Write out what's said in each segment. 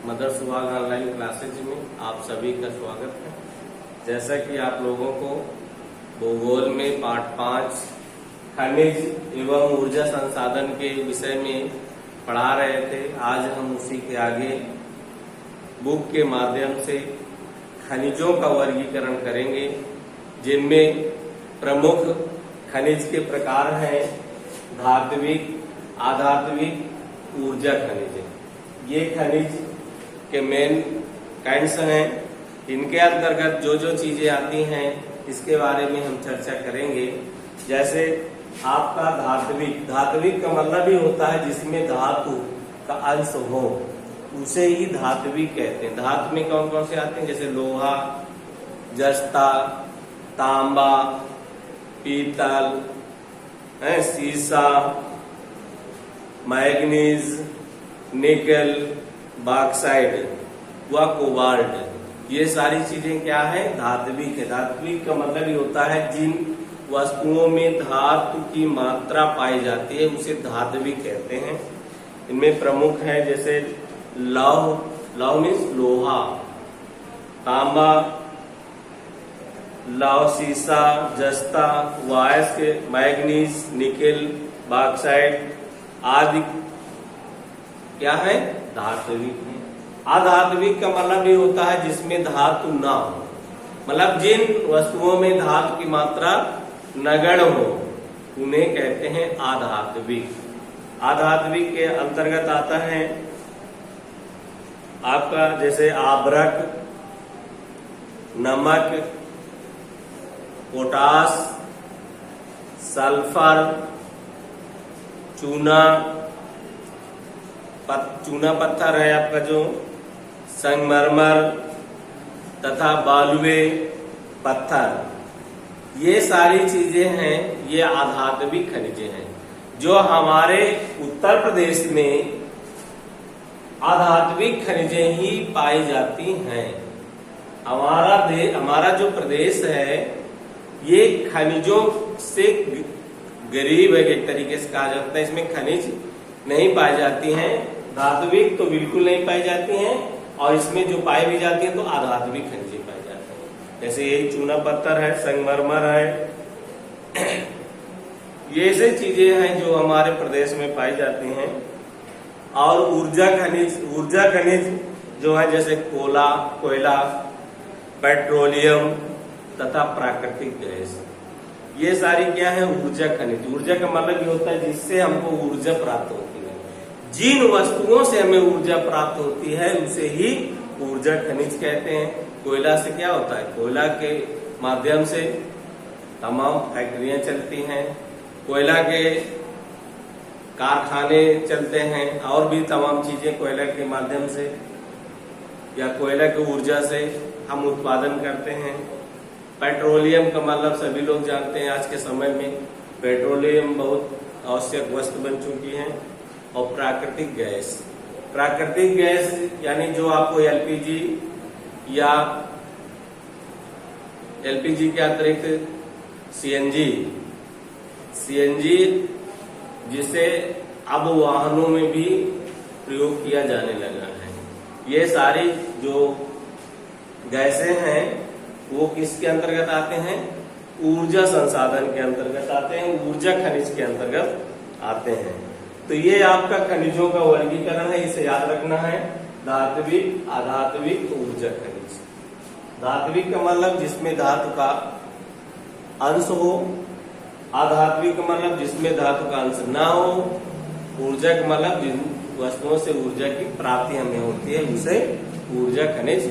Mother सुहाग online classes में आप सभी का स्वागत है। जैसा कि आप लोगों को भूगोल में पाठ 5 खनिज एवं ऊर्जा संसाधन के विषय में पढ़ा रहे थे, आज हम उसी के आगे बुक के माध्यम से खनिजों का वर्गीकरण करेंगे, जिनमें प्रमुख खनिज के प्रकार हैं धात्विक, आधात्विक, ऊर्जा खनिज। ये खनिज के मेन काइंड्स हैं। इनके अंतर्गत जो जो चीजें आती हैं इसके बारे में हम चर्चा करेंगे। जैसे आपका धात्विक, धात्विक का मतलब ही होता है जिसमें धातु का अंश हो, उसे ही धात्विक कहते हैं। धातु में कौन कौन से आते हैं, जैसे लोहा, जस्ता, तांबा, पीतल, सीसा, मैग्नीज, निकल, बॉक्साइट व कोबाल्ट, ये सारी चीजें क्या है, धात्विक है। धात्विक का मतलब ये होता है जिन वस्तुओं में धातु की मात्रा पाई जाती है उसे धात्विक कहते हैं। इनमें प्रमुख है जैसे लौह, लौह मीन्स लोहा, तांबा, लौह, सीसा, जस्ता, वायस्क, मैग्नीज, निकेल, बॉक्साइट आदि क्या है, धात्विक है। अधात्विक का मतलब ये होता है जिसमें धातु ना हो, मतलब जिन वस्तुओं में धातु की मात्रा नगण्य हो उन्हें कहते हैं अधात्विक। अधात्विक के अंतर्गत आता है आपका जैसे आभ्रक, नमक, पोटास, सल्फर, चूना पत्थर है आपका जो संगमरमर तथा बालुए पत्थर, ये सारी चीजें हैं, ये आधात्विक खनिजें हैं जो हमारे उत्तर प्रदेश में आधात्विक खनिजें ही पाई जाती हैं। हमारा जो प्रदेश है ये खनिजों से गरीब है, एक तरीके से कहा जाता है। इसमें खनिज नहीं पाई जाती हैं, धात्विक तो बिल्कुल नहीं पाई जाती हैं, और इसमें जो पाई भी जाती हैं तो आधात्विक खनिजें पाई जाती हैं। जैसे यही चूना पत्थर है, संगमरमर है, ये ऐसे चीजें हैं जो हमारे प्रदेश में पाई जाती हैं। और ऊर्जा खनिज जो है जैसे कोयला, पेट्रोलियम तथा प्राकृतिक गैस, ये सारी क्या है, ऊर्जा खनिज। ऊर्जा का मतलब ये होता है जिससे हमको ऊर्जा प्राप्त होती है। जिन वस्तुओं से हमें ऊर्जा प्राप्त होती है उसे ही ऊर्जा खनिज कहते हैं। कोयला से क्या होता है, कोयला के माध्यम से तमाम फैक्ट्रियां चलती हैं, कोयला के कारखाने चलते हैं, और भी तमाम चीजें कोयला के माध्यम से या कोयला की ऊर्जा से हम उत्पादन करते हैं। पेट्रोलियम का मतलब सभी लोग जानते हैं, आज के समय में पेट्रोलियम बहुत आवश्यक वस्तु बन चुकी है। और प्राकृतिक गैस यानी जो आपको एलपीजी या एलपीजी के अतिरिक्त सीएनजी जिसे अब वाहनों में भी प्रयोग किया जाने लगा है। ये सारी जो गैसें हैं वो किसके अंतर्गत आते हैं, ऊर्जा संसाधन के अंतर्गत आते हैं, ऊर्जा खनिज के अंतर्गत आते हैं। तो ये आपका खनिजों का वर्गीकरण है, इसे याद रखना है। धात्विक, आधात्विक, ऊर्जा खनिज। धात्विक का मतलब जिसमें धातु का अंश हो, आधात्विक का मतलब जिसमें धातु का अंश ना हो, ऊर्जा का मतलब जिन वस्तुओं से ऊर्जा की प्राप्ति हमें होती है उसे ऊर्जा खनिज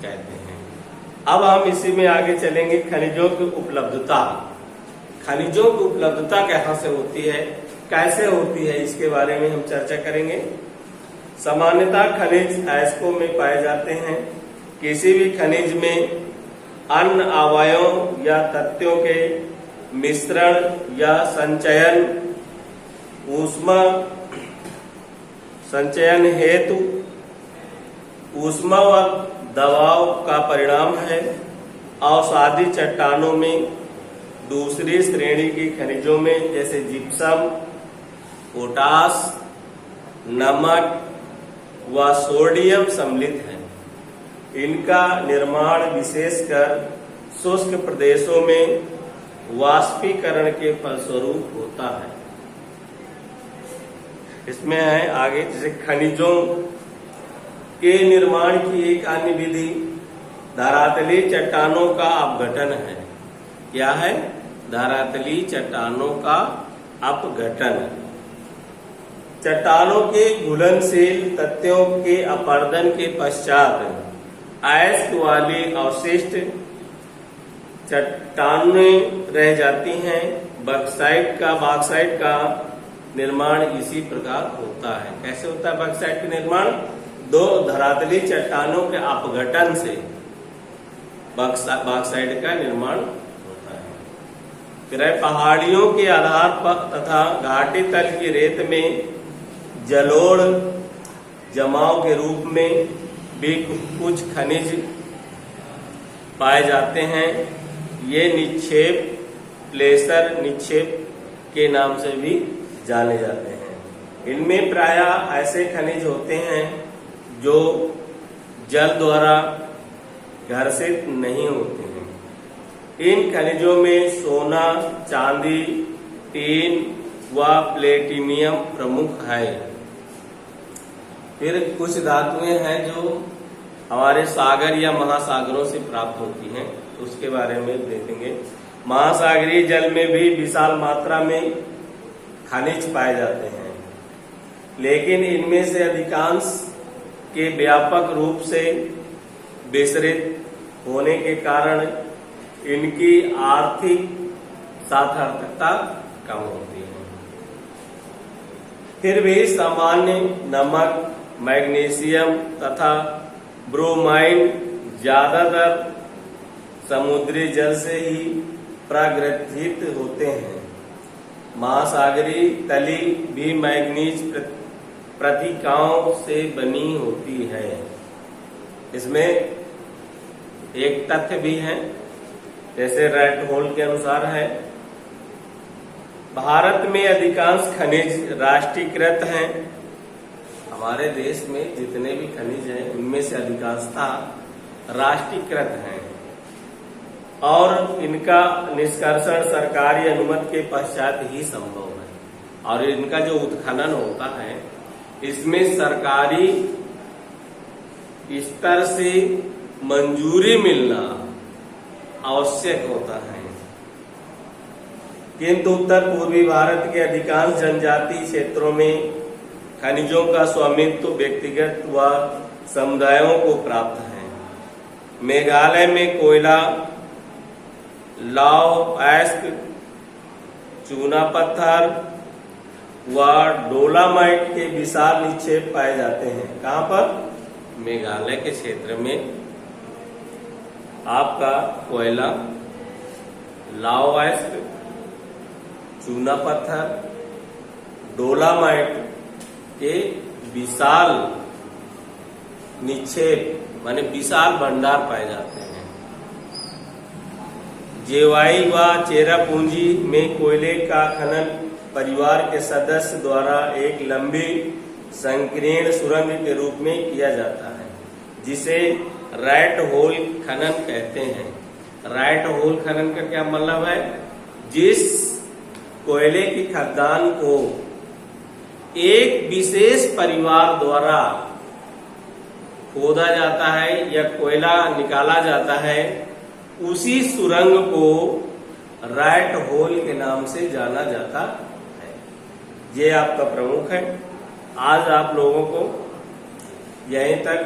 कहते हैं। अब हम इसी में आगे चलेंगे। खनिजों की उपलब्धता, खनिजों की उपलब्धता कहाँ से होती है, कैसे होती है, इसके बारे में हम चर्चा करेंगे। सामान्यतः खनिज अयस्कों में पाए जाते हैं। किसी भी खनिज में अन्य अवयवों या तत्वों के मिश्रण या संचयन, ऊष्मा संचयन हेतु ऊष्मा व दबाव का परिणाम है। अवसादी चट्टानों में दूसरी श्रेणी की खनिजों में जैसे जिप्सम, पोटास, नमक, व सोडियम सम्मिलित है। इनका निर्माण विशेषकर शुष्क प्रदेशों में वाष्पीकरण के फलस्वरूप होता है। इसमें है आगे जैसे खनिजों के निर्माण की एक अन्य विधि धरातली चट्टानों का अपघटन है। क्या है? धरातली चट्टानों का अपघटन। चट्टानों के घुलनशील तत्वों के अपरदन के पश्चात अयस्क वाली अवशिष्ट चट्टानें रह जाती हैं। बॉक्साइट का निर्माण इसी प्रकार होता है। कैसे होता है बॉक्साइट का निर्माण? दो धरातली चट्टानों के अपघटन से बॉक्साइट का निर्माण होता है। फिर पहाड़ियों के आधार पर तथा घाटी तल की रेत में जलोढ़ जमाव के रूप में भी कुछ खनिज पाए जाते हैं। ये निक्षेप प्लेसर निक्षेप के नाम से भी जाने जाते हैं। इनमें प्रायः ऐसे खनिज होते हैं जो जल द्वारा घर्षित नहीं होते हैं। इन खनिजों में सोना, चांदी, टीन व प्लेटिनियम प्रमुख है। फिर कुछ धातुएं हैं जो हमारे सागर या महासागरों से प्राप्त होती हैं, उसके बारे में देखेंगे। महासागरीय जल में भी विशाल मात्रा में खनिज पाए जाते हैं, लेकिन इनमें से अधिकांश के व्यापक रूप से विसरित होने के कारण इनकी आर्थिक सार्थकता कम होती है। फिर भी सामान्य नमक, मैग्नीशियम तथा ब्रोमाइन ज्यादातर समुद्री जल से ही प्रागृहित होते हैं। महासागरीय तली भी मैग्नीज प्रतिकाओं से बनी होती है। इसमें एक तथ्य भी है, जैसे रेड होल के अनुसार है, भारत में अधिकांश खनिज राष्ट्रीयकृत हैं। हमारे देश में जितने भी खनिज हैं उनमें से अधिकांशता राष्ट्रीयकृत हैं और इनका निष्कर्षण सरकारी अनुमति के पश्चात ही संभव है। और इनका जो उत्खनन होता है इसमें सरकारी स्तर से मंजूरी मिलना आवश्यक होता है। किंतु उत्तर पूर्वी भारत के अधिकांश जनजातीय क्षेत्रों में खनिजों का स्वामित्व व्यक्तिगत व समुदायों को प्राप्त है। मेघालय में कोयला, लाव अयस्क, चूना पत्थर व डोलामाइट के विशाल निक्षेप पाए जाते हैं। कहाँ पर? मेघालय के क्षेत्र में आपका कोयला, लाव अयस्क, चूना पत्थर, डोलामाइट के विशाल निक्षेप माने विशाल भंडार पाए जाते हैं। जेवाई व चेरापूंजी में कोयले का खनन परिवार के सदस्य द्वारा एक लंबी संकीर्ण सुरंग के रूप में किया जाता है, जिसे रैट होल खनन कहते हैं। रैट होल खनन का क्या मतलब है? जिस कोयले की खदान को एक विशेष परिवार द्वारा खोदा जाता है या कोयला निकाला जाता है, उसी सुरंग को रैट होल के नाम से जाना जाता है। ये आपका प्रमुख है। आज आप लोगों को यहीं तक,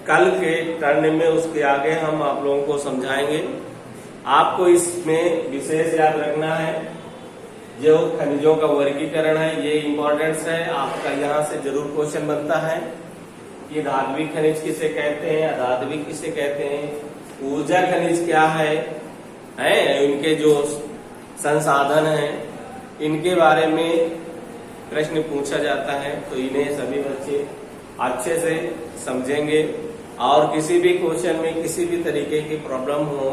कल के टर्न में उसके आगे हम आप लोगों को समझाएंगे। आपको इसमें विशेष याद रखना है जो खनिजों का वर्गीकरण है, ये इम्पोर्टेंस है। आपका यहाँ से जरूर क्वेश्चन बनता है कि धात्विक खनिज किसे कहते हैं, अधात्विक किसे कहते हैं, ऊर्जा खनिज क्या है, इनके जो संसाधन हैं इनके बारे में प्रश्न पूछा जाता है। तो इन्हें सभी बच्चे अच्छे से समझेंगे और किसी भी क्वेश्चन में किसी भी तरीके की प्रॉब्लम हो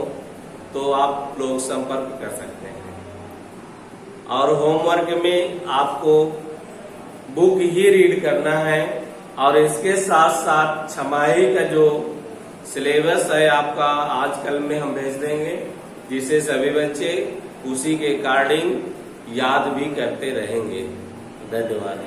तो आप लोग संपर्क कर सकते हैं। और होमवर्क में आपको बुक ही रीड करना है और इसके साथ साथ छमाही का जो सिलेबस है आपका आजकल में हम भेज देंगे, जिसे सभी बच्चे उसी के अकॉर्डिंग याद भी करते रहेंगे। धन्यवाद।